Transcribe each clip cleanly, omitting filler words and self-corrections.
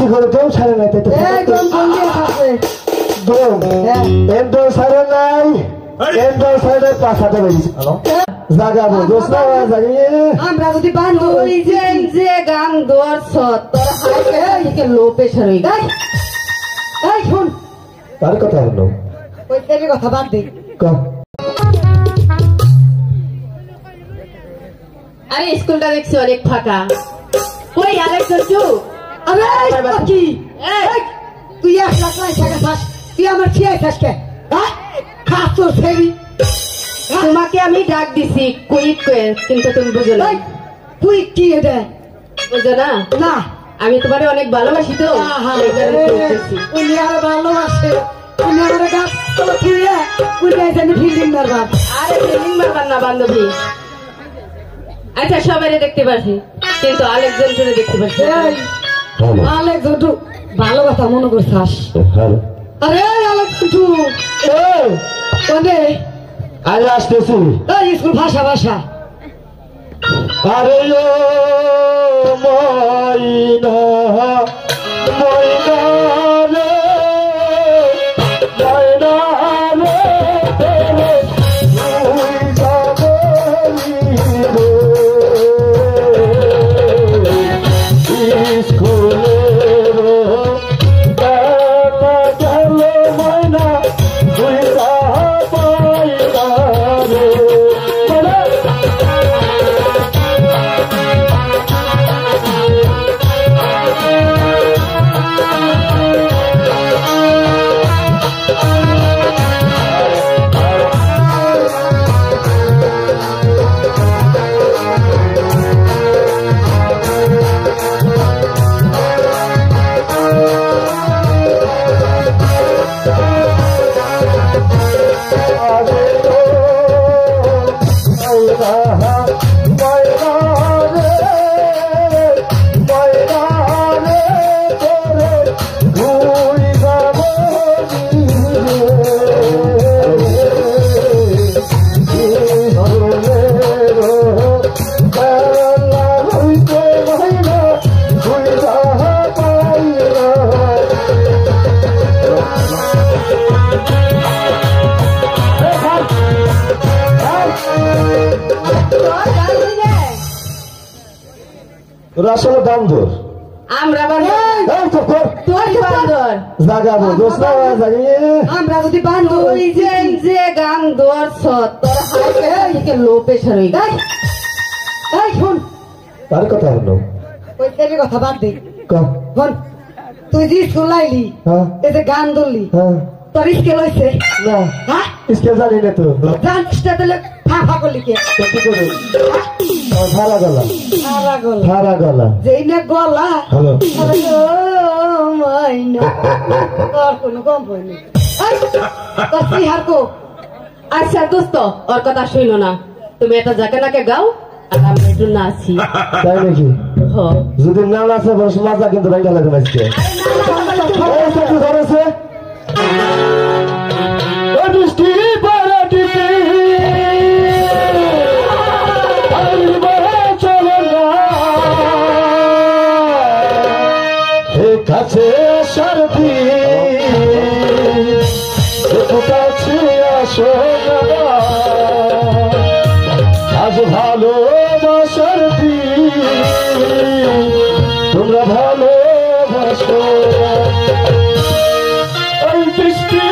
করে কেউ ছাড়ে নাই তো এন্ডো ছাড়ে নাই এন্ডো ছাড়ে পাশাতে বেরিয়েছে জাগাবো দোষ না জাগিয়ে আমরা যদি বান্ধবী যে গান দোয়ার সত তোর হাইকে লো প্রেসার হই গাই এই শুন তার কথা হলো ওই তেরি কথা বাদ দে আরে স্কুলটা দেখছি অনেক ফাঁকা কই আলেক্স চু আরে কি তুই একলা ক্লাস থেকে খাস তুই আমার খেয়ে খাস কে খাস তোর ফেরি তোমাকে আমি ডাক দিছি কুইক কিন্তু তুমি বুঝো না কুইক কি এটা বুঝো না না আমি তোমারে অনেক ভালোবাসি তো উনি আর ভালোবাসে উনি আমার গাছ তো ফিরে উনি জানি ফিল্ডিং মারবার আরে ফিল্ডিং মারবার না বান্ধবী আচ্ছা সবাই দেখতে পাচ্ছি কিন্তু আলেকজান্ডারে দেখতে পাচ্ছি আলেকজান্ডার ভালো কথা মনে করছাস আরে আলেকজান্ডার কোনে আরে আসতেছি এই স্কুল ভাষা আরে ও ময়না ময়না রে ময়না রে তেরে তুই যাবি রে স্কুলের বেলা গেল ময়না তুই যাবি রে আসলে বান্দর আমরা বান্দর জাগাবো দোষ না জাগিয়ে আমরা যদি বান্ধবী যে গান দোয়ার সত তোর হাইকে লো প্রেসার হই গাই এই শুন তার কথা হলো ওই তেরি কথা বাদ দে কোন তুই যে স্কুল আইলি এই যে গান ধরলি তোর স্কেল হয়েছে না হ্যাঁ স্কেল জানি না তো গানটা তাহলে ফাঁফা করলি কে কি করে ধারা গলা যেই না গলা হ্যালো মাইনা তোর কোনো কম হয়নি আচ্ছা দোস্ত ওর কথা শুনো না তুমি এটা যাকে নাকে গাও আর আমি একটু নাচি তাই নাকি যদি না নাচে বস মজা কিন্তু ভাই লাগে নাচতে কি করেছে বৃষ্টি পড়া টিপি কাছে সারথি কাছে আসো আজ ভালোবাসার তোমরা ভালোবাসো ওই বৃষ্টি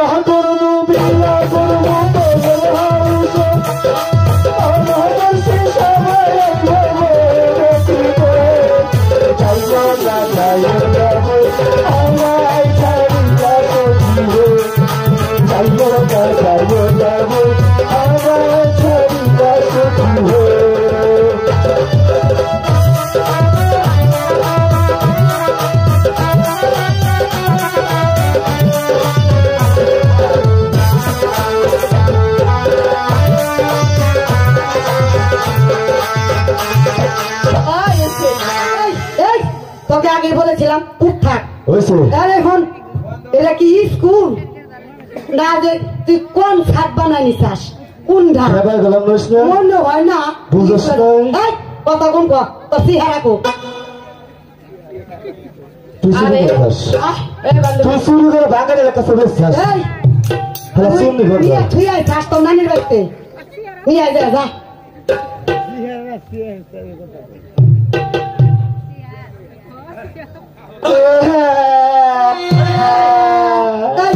I'm আগে বলেছিলাম চুপ থাক হয়েছে আর এখন এটা কি স্কুল না যে তুই কোন ছাদ বানানি চাস কোন ধান এবার গেলাম নইস না মনে হয় না বুঝছ না এই, কথা কোন তো চেহারা কো তুই চুরি করে খাস তুই চুরি করে বাঙালি একটা চলে খাস তাহলে চুরি করবি তুই আয় চাস তো নানির বাড়িতে তুই আয় যা যা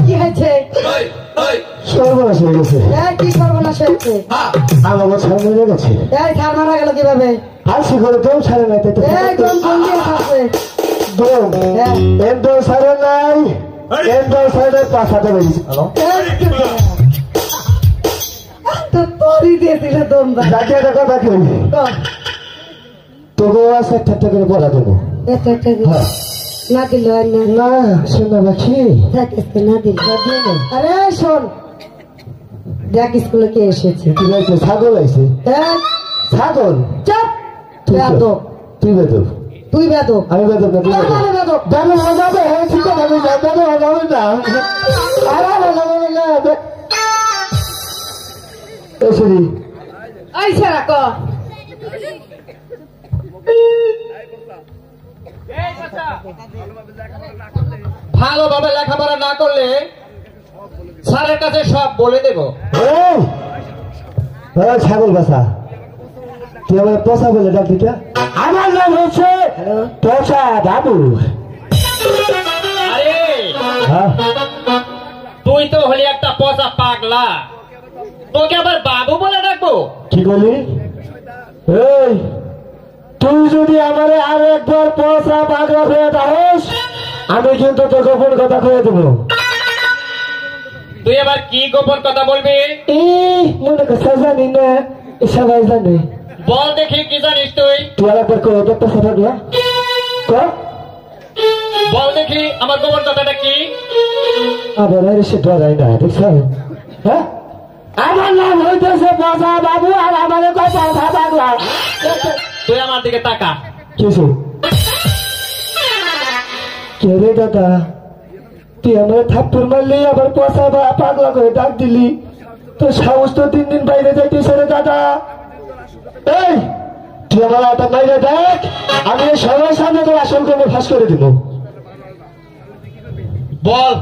কি হয়েছে সর্বনাশ হয়ে গেছে কি করবো না সে আমার ছাড় মেরে গেছে এই ছাড় মারা গেল কিভাবে আলসি করে দম ছাড়ে নাই তাই তো এই কোন কোন দিয়ে থাকবে দম এন্ডো ছাড়ে নাই এন্ডো ছাড়ে পাছাতে বেরিয়েছে তো তোরই দিয়েছিল দম যাকে একটা কথা কই তোকে আছে একটা করে বলা দেবো হ্যাঁ না দিল না শোনা বাকি না দিল আরে শোন দেখ স্কুলে কে এসেছে কি হয়েছে ছাগল আইছে ছাগল চপ বেদব তুই বেদব তুই বেদব আমি বেদব না তুই বেদব দাদু বাজাবে হ্যাঁ ঠিক আছে আমি দাদু বাজাবে না আরে বাজাবে না এসরি এই ছাড়া ক ভালোভাবে লেখাপড়া না করলে স্যারের কাছে সব বলে দেব ছাগল বাসা তুই আমার পচা বলে ডাক দিটা আমার নাম হচ্ছে পচা বাবু আরে হ্যাঁ তুই তো হলি একটা পচা পাগলা তোকে আবার বাবু বলে ডাকবো কি বলি এই তুই যদি আমারে আর একবার পচা পাগলা হয়ে দাস আমি কিন্তু তোর গোপন কথা কয়ে দেবো তুই আবার কি গোপন কথা বলবি মনে করছে জানি না সবাই জানে বল দেখি কি জানিস তুই তুই আর একবার কো একটা কথা দিয়া বল দেখি আমার গোপন কথাটা কি আবার আর সে ডরাই না দেখছ হ্যাঁ আমার নাম হইতেছে পচা বাবু আর আমার কথা পাগলা তুই আমার দিকে তাকা কিছু কে রে দাদা তুই আমার থাপ্পড় মারলি আবার পচা পাগলা করে ডাক দিলি তোর সাহস তো দিন দিন বাইরে যাইতেছে রে দাদা এই তুই আমার একটা বাইরে দেখ আমি সবার সামনে তোর আসল করে ফাঁস করে দিব বল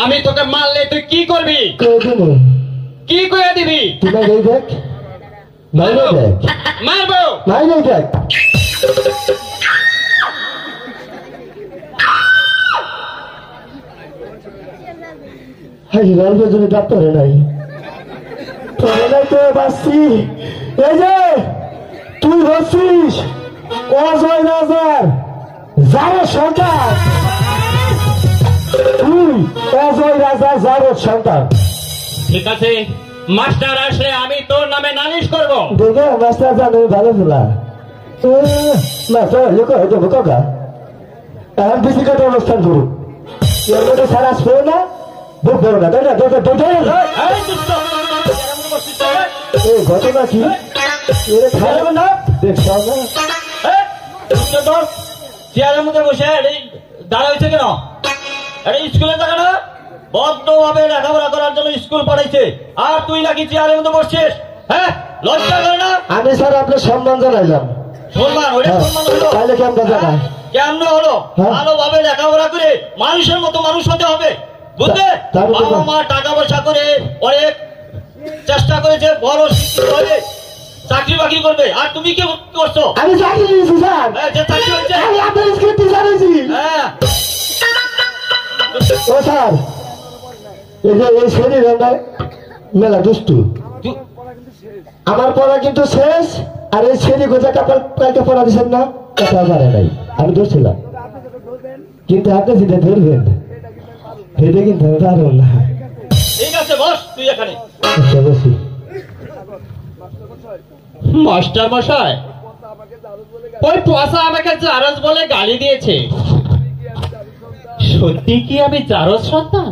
আমি তোকে মারলে তুই কি করবি করে দিব কি করে দিবি তুই বাইরে দেখ বাইরে দেখ মারবো বাইরে দেখ গল্পের জন্য ডাক্তারে নাই তোরে নাই তো বাঁচছি এই যে তুই হচ্ছিস অজয় রাজার যার সন্তান তুই অজয় রাজা যার সন্তান ঠিক আছে মাস্টার আসলে আমি তোর নামে নালিশ করব দেখে মাস্টার জানো ভালো ফেলা মাস্টার লোক হয়তো কাকা এখন বিসিকাটা অনুষ্ঠান করুক সারা আসবে না বুক বড় না তাই না এই ঘটনা কি না দেখছ না চেয়ারের মধ্যে বসে দাঁড়া হয়েছে কেন এটা স্কুলে থাকে না বদ্ধ ভাবে লেখাপড়া করার জন্য স্কুল পাঠাইছে আর তুই নাকি চেয়ারের মধ্যে বসছিস হ্যাঁ লজ্জা করে না আমি স্যার আপনার সম্মান জানাইলাম সম্মান ওইটা সম্মান হলো তাহলে কেমন জানা কেমন হলো ভালোভাবে লেখাপড়া করে মানুষের মতো মানুষ হতে হবে বুঝলে বাবা মা টাকা পয়সা করে অনেক চেষ্টা করেছে বড় শিক্ষিত হয়ে চাকরি বাকরি করবে আর তুমি কি করছো আমি চাকরি নিয়েছি স্যার যে চাকরি হয়েছে আমি আপনার স্কুল টিচার হয়েছি হ্যাঁ ও স্যার এই যে এই শরীর মেলা দুষ্টু আমার পড়া কিন্তু শেষ আর এই ছেলে গোজা কালকে পড়া দিচ্ছেন না কথা পারে নাই আমি ধরছিলাম কিন্তু আপনি যেটা ধরবেন সেটা কিন্তু পারব না ঠিক আছে বস তুই এখানে বসি মাস্টার মশাই ওই পয়সা আমাকে জারজ বলে গালি দিয়েছে সত্যি কি আমি জারজ সন্তান